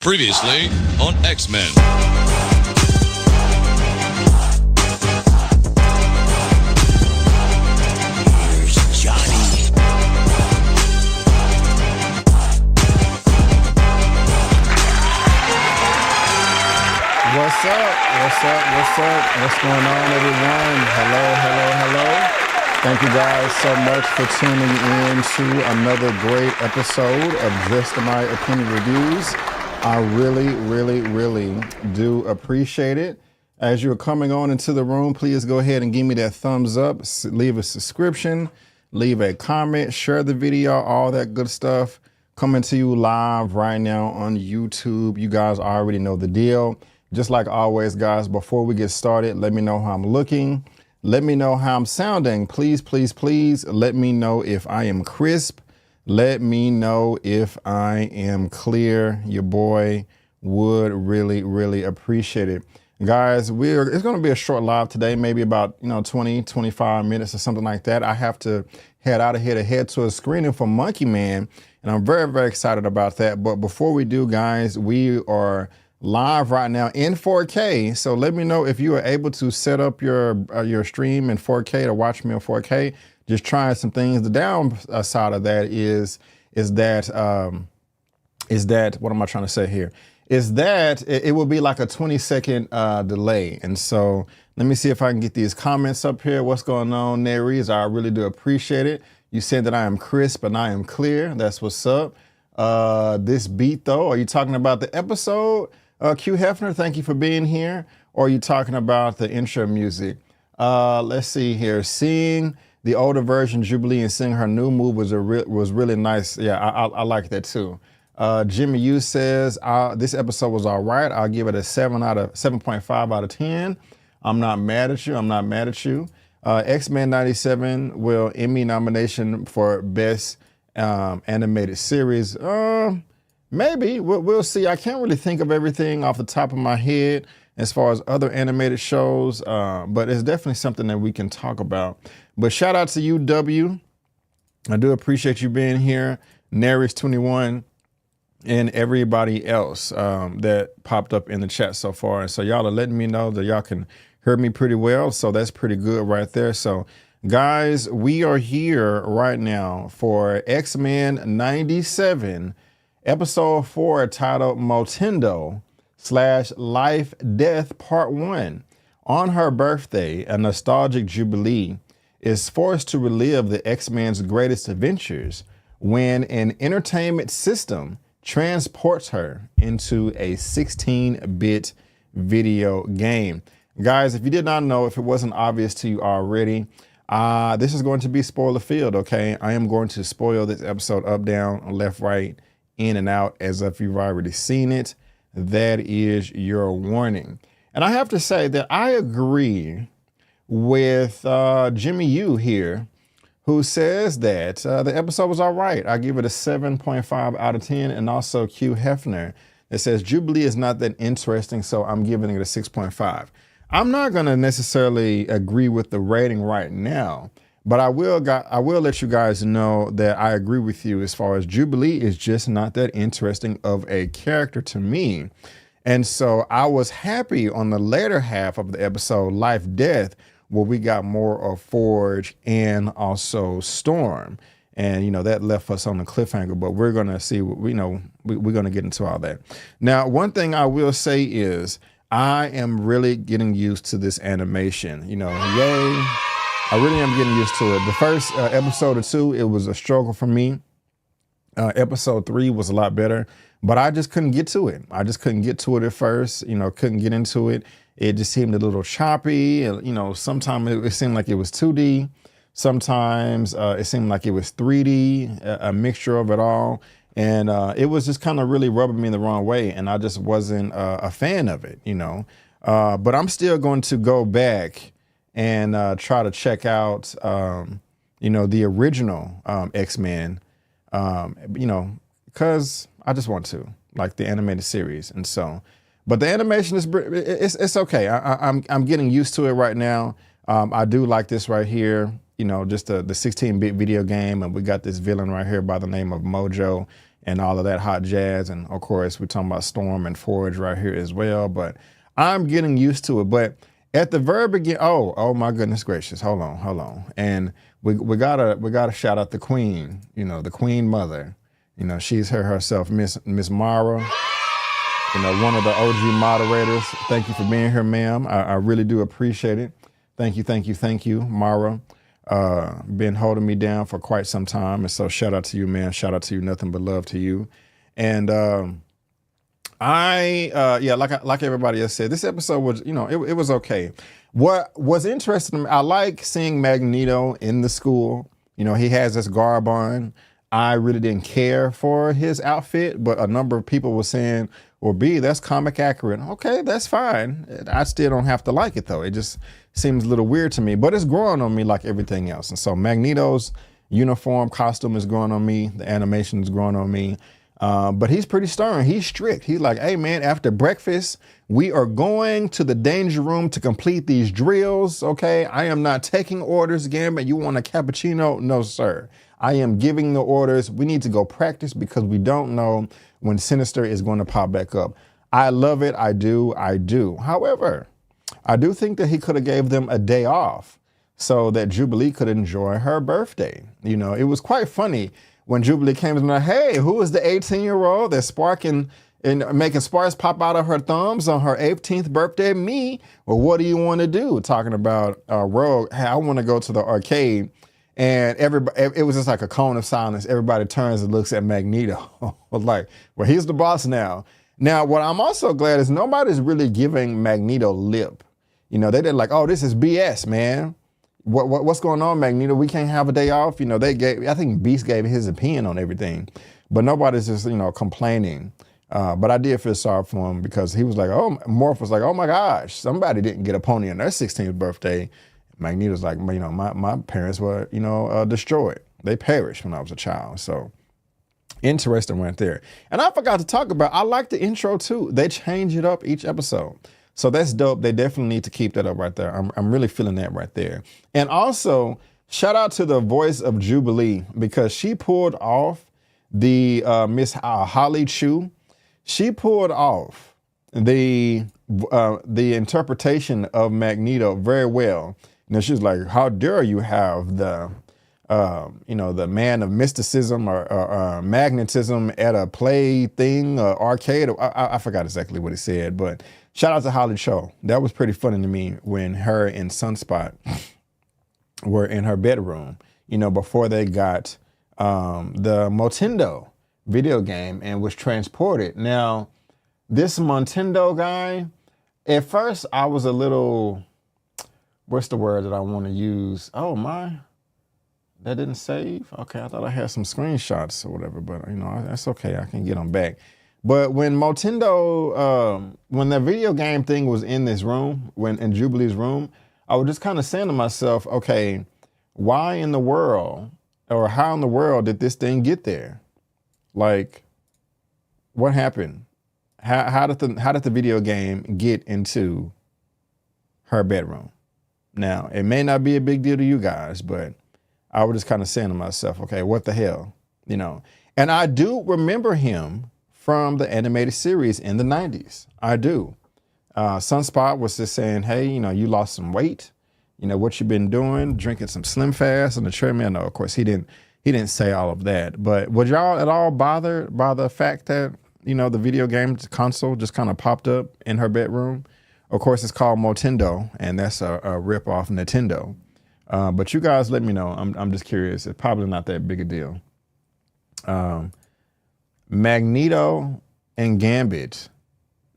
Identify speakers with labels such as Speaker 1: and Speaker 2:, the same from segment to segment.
Speaker 1: Previously on X-Men.
Speaker 2: What's up? What's going on, everyone? Hello. Thank you guys so much for tuning in to another great episode of Just My Opinion Reviews. I really do appreciate it. As you're coming on into the room, please go ahead and give me that thumbs up, leave a subscription, leave a comment, share the video, all that good stuff. Coming to you live right now on YouTube. You guys already know the deal. Just like always, guys, before we get started, let me know how I'm looking. Let me know how I'm sounding. Please let me know if I am crisp. Let me know if I am clear. Your boy would really appreciate it. Guys, it's going to be a short live today, maybe about 20, 25 minutes or something like that. I have to head out of here to head to a screening for Monkey Man, and I'm very excited about that. But before we do, guys, we are live right now in 4K. So let me know if you are able to set up your stream in 4K to watch me in 4K. Just trying some things. The downside of that is that what am I trying to say here? Is that it will be like a 20-second delay. And so let me see if I can get these comments up here. What's going on, Naries? I really do appreciate it. You said that I am crisp and I am clear. That's what's up. This beat though, are you talking about the episode? Q Hefner, thank you for being here. Or are you talking about the intro music? Let's see here. Seeing the older version, Jubilee, and seeing her new move was really nice. Yeah, I like that too. Jimmy Yu says, this episode was all right. I'll give it a 7.5 out of 10. I'm not mad at you. X-Men 97 will Emmy nomination for Best Animated Series. Maybe. We'll see. I can't really think of everything off the top of my head as far as other animated shows, but it's definitely something that we can talk about. But shout out to you, W. I do appreciate you being here. Naris21 and everybody else that popped up in the chat so far. And so y'all are letting me know that y'all can hear me pretty well. So that's pretty good right there. So guys, we are here right now for X-Men 97, episode 4, titled Motendo / Life Death Part 1. On her birthday, a nostalgic Jubilee is forced to relive the X-Men's greatest adventures when an entertainment system transports her into a 16-bit video game. Guys, if you did not know, if it wasn't obvious to you already, this is going to be spoiler filled, okay? I am going to spoil this episode up, down, left, right, in and out, as if you've already seen it. That is your warning. And I have to say that I agree with Jimmy Yu here, who says that the episode was all right. I give it a 7.5 out of 10. And also Q Hefner that says Jubilee is not that interesting, so I'm giving it a 6.5. I'm not going to necessarily agree with the rating right now, but I will let you guys know that I agree with you as far as Jubilee is just not that interesting of a character to me. And so I was happy on the later half of the episode, Life Death, where we got more of Forge and also Storm. And, that left us on the cliffhanger, but we're going to see what we're going to get into all that. Now, one thing I will say is I am really getting used to this animation, yay. I really am getting used to it. The first episode or two, it was a struggle for me. Episode 3 was a lot better, but I just couldn't get to it. I just couldn't get to it at first, couldn't get into it. It just seemed a little choppy. Sometimes it seemed like it was 2D. Sometimes it seemed like it was 3D, a mixture of it all. And it was just kind of really rubbing me the wrong way. And I just wasn't a fan of it, But I'm still going to go back and try to check out, the original X-Men, because I just want to, like the animated series. And so, but the animation is, it's okay. I'm getting used to it right now. I do like this right here. Just the 16-bit video game, and we got this villain right here by the name of Mojo. and all of that hot jazz. And of course, we're talking about Storm and Forge right here as well. But I'm getting used to it. But at the very beginning, oh my goodness gracious, hold on. And we gotta shout out the Queen, the Queen Mother. She's herself, Miss Mara, one of the OG moderators. Thank you for being here, ma'am. I really do appreciate it. Thank you, Mara. Been holding me down for quite some time. And so shout out to you, man. Shout out to you. Nothing but love to you. And like everybody else said, this episode was, it was okay. What was interesting to me, I like seeing Magneto in the school. He has this garb on. I really didn't care for his outfit, but a number of people were saying, well, B, that's comic accurate. Okay, that's fine. I still don't have to like it, though. It just seems a little weird to me, but it's growing on me like everything else. And so Magneto's uniform costume is growing on me. The animation is growing on me. But he's pretty stern. He's strict. He's like, hey, man, after breakfast, we are going to the danger room to complete these drills, okay? I am not taking orders, Gambit. You want a cappuccino? No, sir. I am giving the orders. We need to go practice because we don't know when Sinister is going to pop back up. I love it. I do. However, I do think that he could have gave them a day off so that Jubilee could enjoy her birthday. It was quite funny when Jubilee came and like, hey, who is the 18-year-old that's sparking and making sparks pop out of her thumbs on her 18th birthday? Me. Well, what do you want to do? Talking about Rogue. Hey, I want to go to the arcade. And it was just like a cone of silence. Everybody turns and looks at Magneto. Like, well, he's the boss now. Now, what I'm also glad is nobody's really giving Magneto lip. They did like, oh, this is BS, man. What's going on, Magneto? We can't have a day off. I think Beast gave his opinion on everything, but nobody's just, complaining. But I did feel sorry for him because he was like, Morph was like, oh my gosh, somebody didn't get a pony on their 16th birthday. Magneto's like, my parents were, destroyed. They perished when I was a child. So interesting right there. And I forgot to talk about, I like the intro too. They change it up each episode. So that's dope. They definitely need to keep that up right there. I'm really feeling that right there. And also, shout out to the voice of Jubilee because she pulled off the Miss Holly Chu. She pulled off the interpretation of Magneto very well. She's like, how dare you have the man of mysticism or magnetism at a play thing, arcade. I forgot exactly what he said, but shout out to Holly Cho. That was pretty funny to me when her and Sunspot were in her bedroom, before they got the Motendo video game and was transported. Now, this Montendo guy, at first I was a little, what's the word that I want to use? Oh my, that didn't save? Okay, I thought I had some screenshots or whatever, but that's okay. I can get them back. But when Motendo, when the video game thing was in this room, in Jubilee's room, I was just kind of saying to myself, okay, why in the world or how in the world did this thing get there? Like, what happened? How did the video game get into her bedroom? Now, it may not be a big deal to you guys, but I was just kind of saying to myself, okay, what the hell? And I do remember him from the animated series in the 90s. I do. Sunspot was just saying, hey, you lost some weight. What you been doing, drinking some Slim Fast on the treadmill. No, of course, he didn't say all of that. But was y'all at all bothered by the fact that, the video game console just kind of popped up in her bedroom? Of course, it's called Motendo, and that's a rip-off Nintendo. But you guys let me know. I'm just curious. It's probably not that big a deal. Magneto and Gambit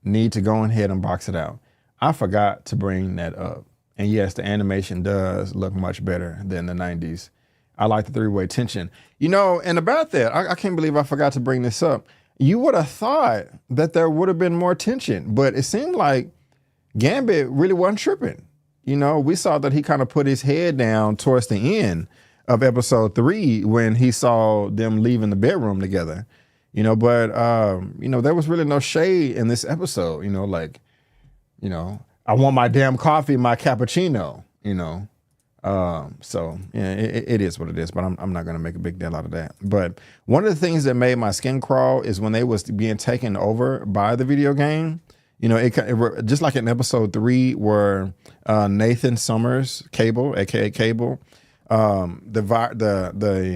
Speaker 2: need to go ahead and box it out. I forgot to bring that up. And yes, the animation does look much better than the 90s. I like the three-way tension. And about that, I can't believe I forgot to bring this up. You would have thought that there would have been more tension, but it seemed like Gambit really wasn't tripping. We saw that he kind of put his head down towards the end of episode 3 when he saw them leaving the bedroom together. But there was really no shade in this episode. I want my damn coffee, my cappuccino. So yeah, it is what it is, but I'm not going to make a big deal out of that. But one of the things that made my skin crawl is when they was being taken over by the video game. You know, it just like in episode 3 where Nathan Summers, Cable, aka Cable, the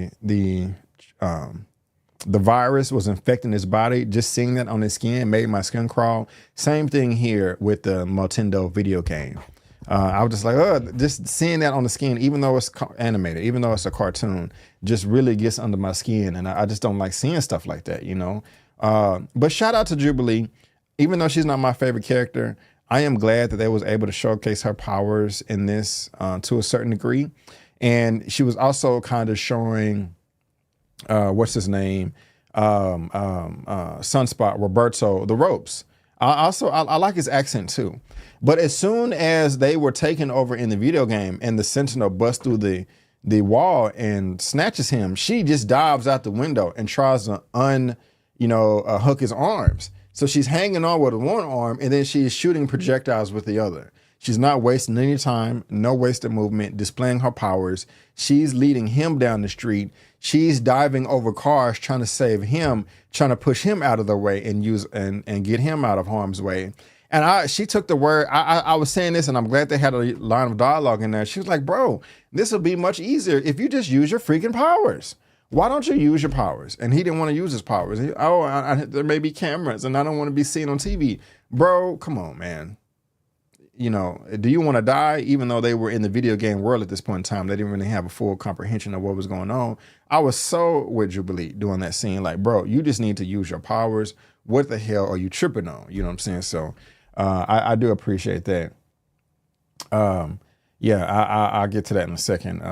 Speaker 2: virus was infecting his body. Just seeing that on his skin made my skin crawl. Same thing here with the Mendo video game. I was just like, oh, just seeing that on the skin, even though it's animated, even though it's a cartoon, just really gets under my skin. And I just don't like seeing stuff like that, you know. But shout out to Jubilee. Even though she's not my favorite character, I am glad that they was able to showcase her powers in this to a certain degree. And she was also kind of showing, what's his name, Sunspot, Roberto, the ropes. I like his accent too. But as soon as they were taken over in the video game and the Sentinel busts through the wall and snatches him, she just dives out the window and tries to hook his arms. So she's hanging on with one arm and then she's shooting projectiles with the other. She's not wasting any time, no wasted movement, displaying her powers. She's leading him down the street. She's diving over cars, trying to save him, trying to push him out of the way and get him out of harm's way. And she took the word. I was saying this, and I'm glad they had a line of dialogue in there. She was like, bro, this will be much easier if you just use your freaking powers. Why don't you use your powers? And he didn't want to use his powers. There may be cameras, and I don't want to be seen on TV. Bro, come on, man. You know, do you want to die? Even though they were in the video game world at this point in time, they didn't really have a full comprehension of what was going on. I was so with Jubilee doing that scene. Like, bro, you just need to use your powers. What the hell are you tripping on? You know what I'm saying? So I do appreciate that. I'll get to that in a second.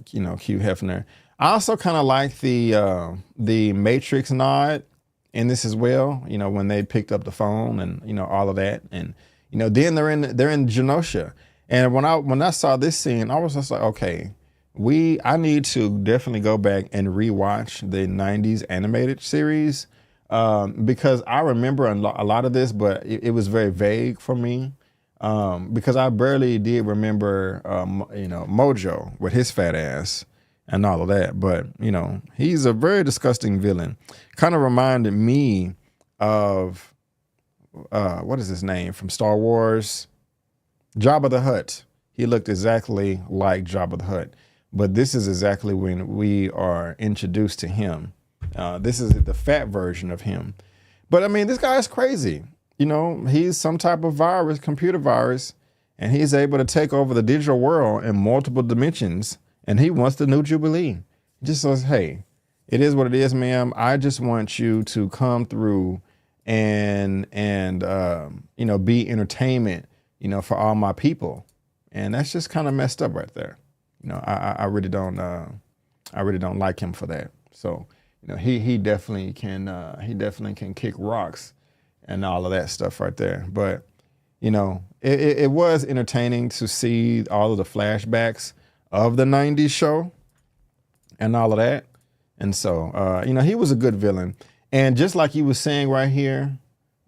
Speaker 2: Hugh Hefner. I also kind of like the Matrix nod in this as well. You know, when they picked up the phone and, you know, all of that. And, you know, then they're in Genosha. And when I saw this scene, I was just like, okay, I need to definitely go back and rewatch the 90s animated series because I remember a lot of this, but it was very vague for me because I barely did remember, Mojo with his fat ass and all of that. But, you know, he's a very disgusting villain. Kind of reminded me of, what is his name from Star Wars? Jabba the Hutt. He looked exactly like Jabba the Hutt. But this is exactly when we are introduced to him. This is the fat version of him. But I mean, this guy is crazy. You know, he's some type of virus, computer virus, and he's able to take over the digital world in multiple dimensions. And he wants the new Jubilee. He just says, hey, it is what it is, ma'am. I just want you to come through and be entertainment, you know, for all my people. And that's just kind of messed up right there. You know, I really don't like him for that. So, you know, he definitely can kick rocks and all of that stuff right there. But, you know, it was entertaining to see all of the flashbacks of the 90s show and all of that. And so, he was a good villain. And just like he was saying right here,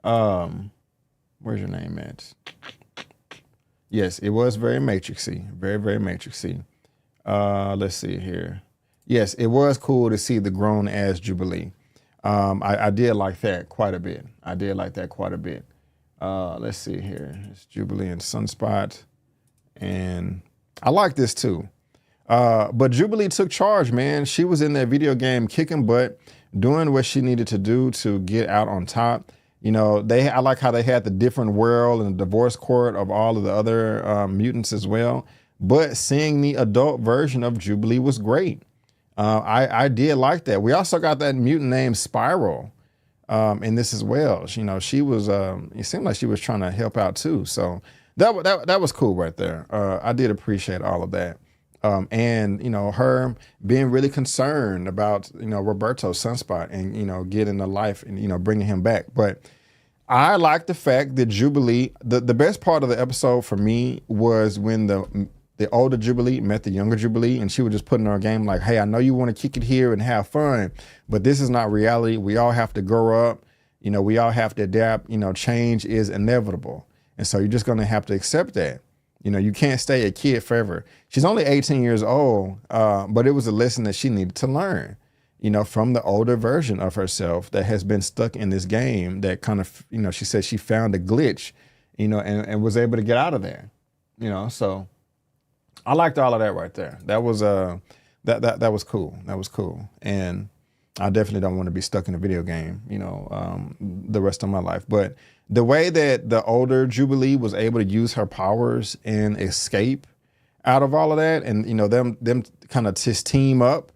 Speaker 2: where's your name at? Yes, it was very Matrixy, very, very Matrixy. Let's see here. Yes, it was cool to see the grown ass Jubilee. I did like that quite a bit. Let's see here. It's Jubilee and Sunspot. And I like this too. But Jubilee took charge, man. She was in that video game kicking butt, doing what she needed to do to get out on top. You know, I like how they had the different world and the divorce court of all of the other mutants as well. But seeing the adult version of Jubilee was great. I did like that. We also got that mutant named Spiral in this as well. You know, she was, it seemed like she was trying to help out too. So that was cool right there. I did appreciate all of that. And, you know, her being really concerned about, you know, Roberto's Sunspot and, you know, getting to life and, you know, bringing him back. But I like the fact that Jubilee, the best part of the episode for me was when the older Jubilee met the younger Jubilee, and she was just putting her game like, hey, I know you want to kick it here and have fun, but this is not reality. We all have to grow up. You know, we all have to adapt. You know, change is inevitable. And so you're just going to have to accept that. You can't stay a kid forever. She's only 18 years old, but it was a lesson that she needed to learn, from the older version of herself that has been stuck in this game that kind of, she said she found a glitch, and was able to get out of there, so I liked all of that right there. That was that was cool. That was cool. And I definitely don't want to be stuck in a video game, the rest of my life. But the way that the older Jubilee was able to use her powers and escape out of all of that, and them kind of just team up.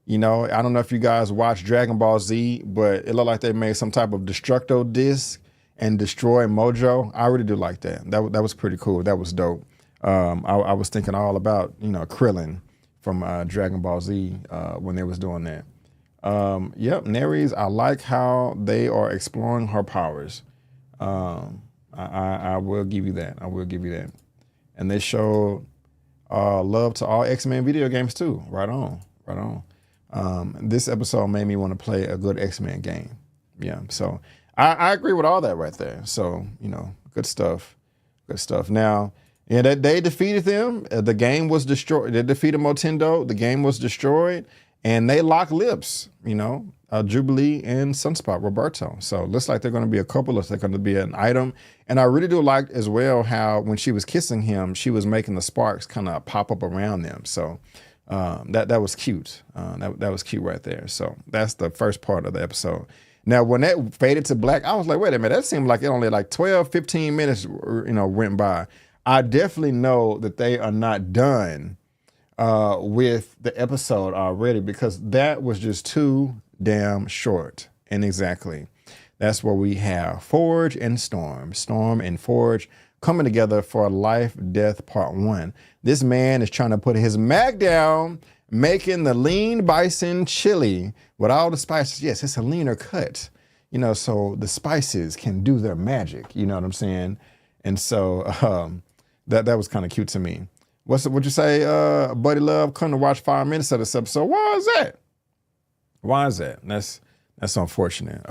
Speaker 2: I don't know if you guys watch Dragon Ball Z, but it looked like they made some type of Destructo disc and destroy Mojo. I really do like that. That was pretty cool. That was dope. I was thinking all about Krillin from Dragon Ball Z when they was doing that. Yep, Neres, I like how they are exploring her powers. I will give you that. I will give you that. And they showed love to all X-Men video games too. Right on, right on. This episode made me want to play a good X-Men game. Yeah, so I agree with all that right there. So, good stuff. Good stuff. Now, that they defeated them. The game was destroyed. They defeated Motendo. The game was destroyed. And they locked lips, Jubilee and Sunspot, Roberto. So it looks like they're going to be a couple. They're going to be an item. And I really do like as well how when she was kissing him, she was making the sparks kind of pop up around them. So that was cute. That was cute right there. So that's the first part of the episode. Now, when that faded to black, I was like, wait a minute, that seemed like it only like 12, 15 minutes, went by. I definitely know that they are not done with the episode already, because that was just too damn short. And exactly, that's where we have Forge and Storm and Forge coming together for Life Death Part 1. This man is trying to put his mag down, making the lean bison chili with all the spices. Yes, it's a leaner cut, so the spices can do their magic. You know what I'm saying? And so that was kind of cute to me. What'd you say, Buddy Love? Couldn't watch 5 minutes of this episode. Why is that? Why is that? That's unfortunate.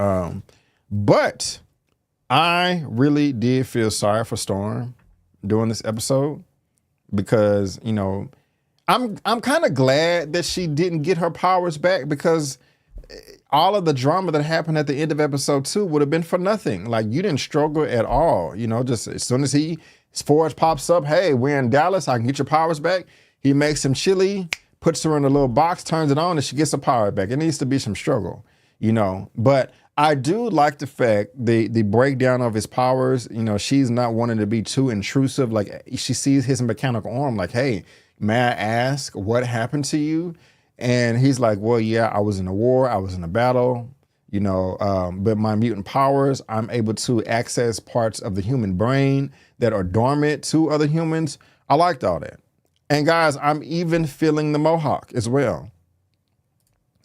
Speaker 2: But I really did feel sorry for Storm during this episode because, I'm kind of glad that she didn't get her powers back, because all of the drama that happened at the end of episode 2 would have been for nothing. Like, you didn't struggle at all. Just as soon as Forge pops up, hey, we're in Dallas, I can get your powers back. He makes some chili, puts her in a little box, turns it on, and she gets her power back. It needs to be some struggle, But I do like the fact, the breakdown of his powers, she's not wanting to be too intrusive. Like, she sees his mechanical arm, like, hey, may I ask what happened to you? And he's like, well, yeah, I was in a war, I was in a battle, but my mutant powers, I'm able to access parts of the human brain that are dormant to other humans. I liked all that. And guys, I'm even feeling the Mohawk as well.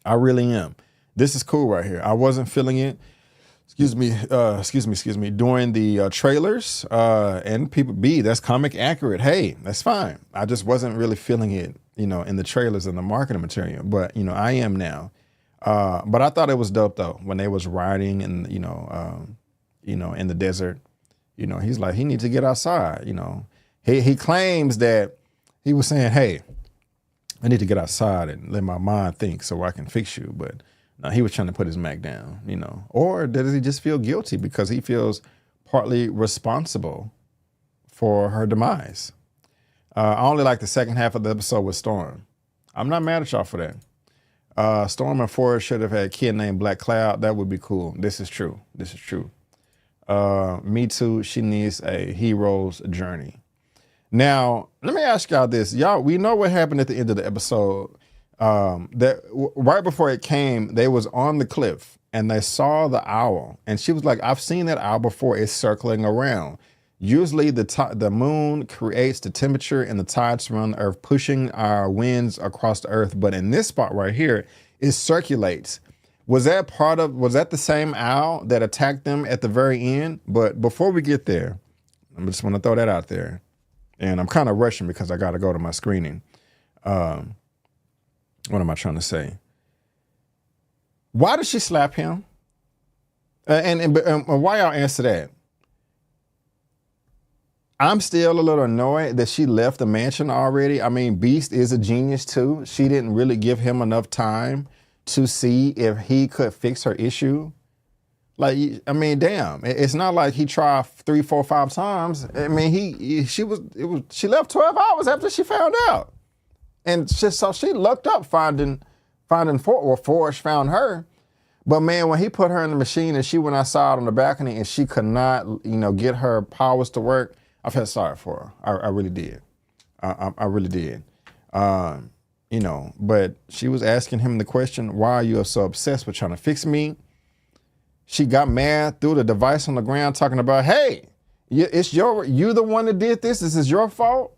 Speaker 2: I really am. This is cool right here. I wasn't feeling it, during the trailers, and people that's comic accurate. Hey, that's fine. I just wasn't really feeling it, in the trailers and the marketing material, but I am now. But I thought it was dope though, when they was riding and, in the desert, he's like, he needs to get outside. He claims that he was saying, hey, I need to get outside and let my mind think so I can fix you. But no, he was trying to put his Mac down, or does he just feel guilty because he feels partly responsible for her demise? I only like the second half of the episode with Storm. I'm not mad at y'all for that. Storm and Forrest should have had a kid named Black Cloud. That would be cool. This is true. Me too. She needs a hero's journey. Now, let me ask y'all this. Y'all, we know what happened at the end of the episode. Right before it came, they was on the cliff and they saw the owl. And she was like, I've seen that owl before. It's circling around. Usually the moon creates the temperature and the tides around the earth, pushing our winds across the earth. But in this spot right here, it circulates. Was that the same owl that attacked them at the very end? But before we get there, I just want to throw that out there. And I'm kind of rushing because I got to go to my screening. What am I trying to say? Why did she slap him? And why y'all answer that? I'm still a little annoyed that she left the mansion already. I mean, Beast is a genius too. She didn't really give him enough time to see if he could fix her issue. Like, I mean, damn, it's not like he tried 3, 4, 5 times. I mean, she left 12 hours after she found out. And so she looked up finding Forge found her. But man, when he put her in the machine and she went outside on the balcony and she could not, get her powers to work, I felt sorry for her. I really did. I really did. But she was asking him the question, why are you so obsessed with trying to fix me? She got mad, threw the device on the ground talking about, hey, you the one that did this. This is your fault.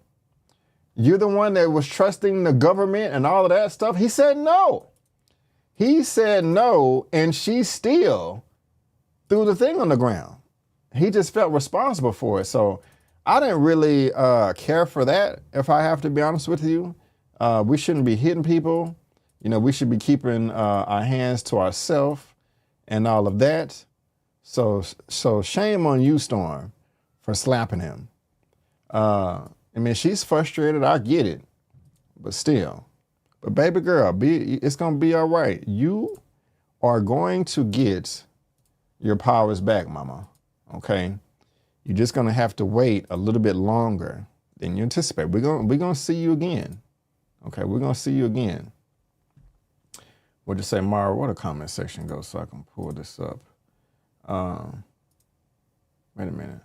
Speaker 2: You're the one that was trusting the government and all of that stuff. He said no. He said no, and she still threw the thing on the ground. He just felt responsible for it. So I didn't really care for that, if I have to be honest with you. We shouldn't be hitting people. We should be keeping our hands to ourselves and all of that. So shame on you, Storm, for slapping him. She's frustrated. I get it, but still. But baby girl, it's going to be all right. You are going to get your powers back, mama. Okay? You're just going to have to wait a little bit longer than you anticipate. We're going to see you again. Okay? We're going to see you again. What'd you say, Mara? Where the comment section goes so I can pull this up? Wait a minute.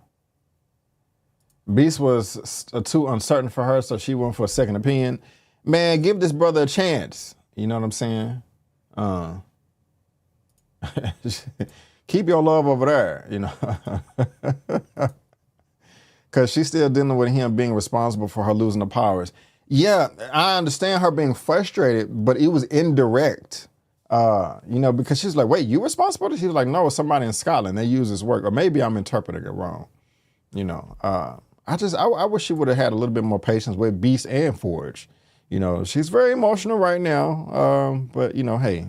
Speaker 2: Beast was too uncertain for her, so she went for a second opinion. Man, give this brother a chance. You know what I'm saying? Keep your love over there, Because she's still dealing with him being responsible for her losing the powers. Yeah, I understand her being frustrated, but it was indirect. Because she's like, wait, you responsible? She's like, no, it's somebody in Scotland. They use his work. Or maybe I'm interpreting it wrong. I wish she would have had a little bit more patience with Beast and Forge. She's very emotional right now. But hey,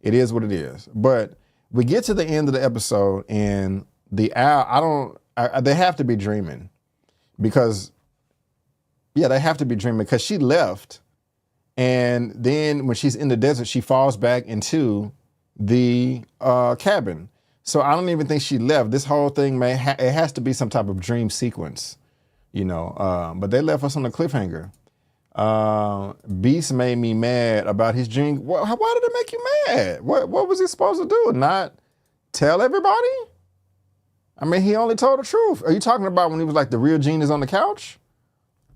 Speaker 2: it is what it is. But we get to the end of the episode and the owl, they have to be dreaming because she left. And then when she's in the desert, she falls back into the cabin. So I don't even think she left. This whole thing it has to be some type of dream sequence, but they left us on a cliffhanger. Beast made me mad about his dream. Why did it make you mad? What was he supposed to do? Not tell everybody? I mean, he only told the truth. Are you talking about when he was like the real genius on the couch?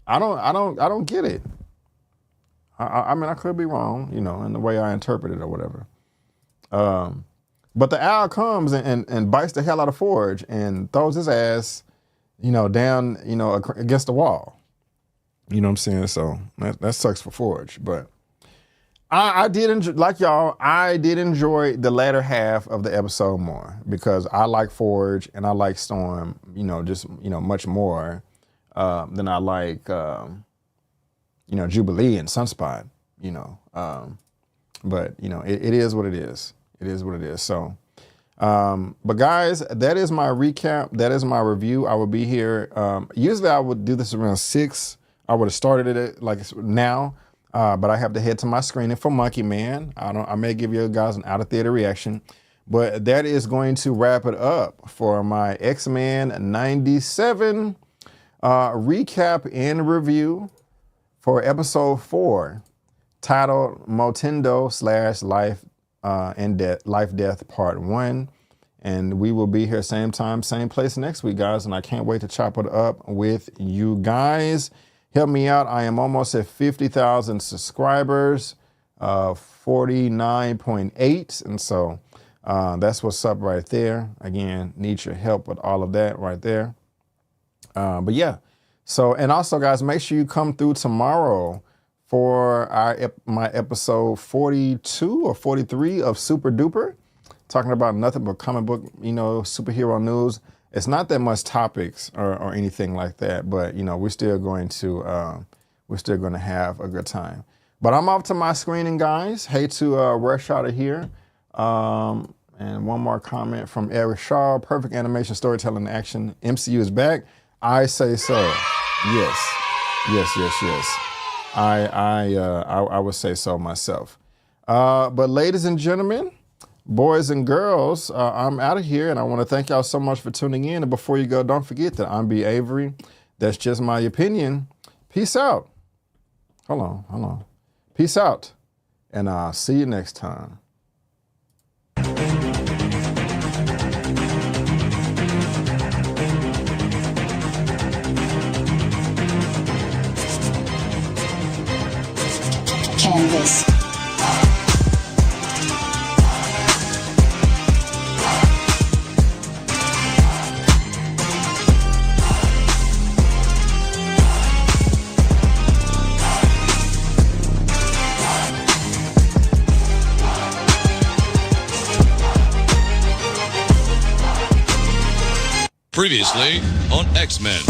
Speaker 2: I don't get it. I could be wrong, in the way I interpret it or whatever. But the owl comes and bites the hell out of Forge and throws his ass, down, against the wall. You know what I'm saying? So that sucks for Forge. But I did enjoy, like y'all, I did enjoy the latter half of the episode more because I like Forge and I like Storm, much more than I like, Jubilee and Sunspot, but it is what it is. It is what it is. So, but guys, that is my recap. That is my review. I will be here. Usually I would do this around 6. I would have started it like now, but I have to head to my screening for Monkey Man. I may give you guys an out of theater reaction, but that is going to wrap it up for my X-Men 97 recap and review for episode 4, titled Motendo / Life Death Part 1. And we will be here same time, same place next week, guys. And I can't wait to chop it up with you guys. Help me out. I am almost at 50,000 subscribers, 49.8. And so that's what's up right there. Again, need your help with all of that right there. But yeah. So, and also, guys, make sure you come through tomorrow for my episode 42 or 43 of Super Duper, talking about nothing but comic book, superhero news. It's not that much topics or anything like that, but we're still going to have a good time. But I'm off to my screening, guys. Hate to rush out of here. And one more comment from Eric Shaw: perfect animation, storytelling, action. MCU is back. I say so. Yes. Yes. I would say so myself. But ladies and gentlemen, boys and girls, I'm out of here, and I want to thank y'all so much for tuning in. And before you go, don't forget that I'm B. Avery. That's just my opinion. Peace out. Hold on. Peace out, and I'll see you next time.
Speaker 3: Canvas.
Speaker 1: Previously on X-Men.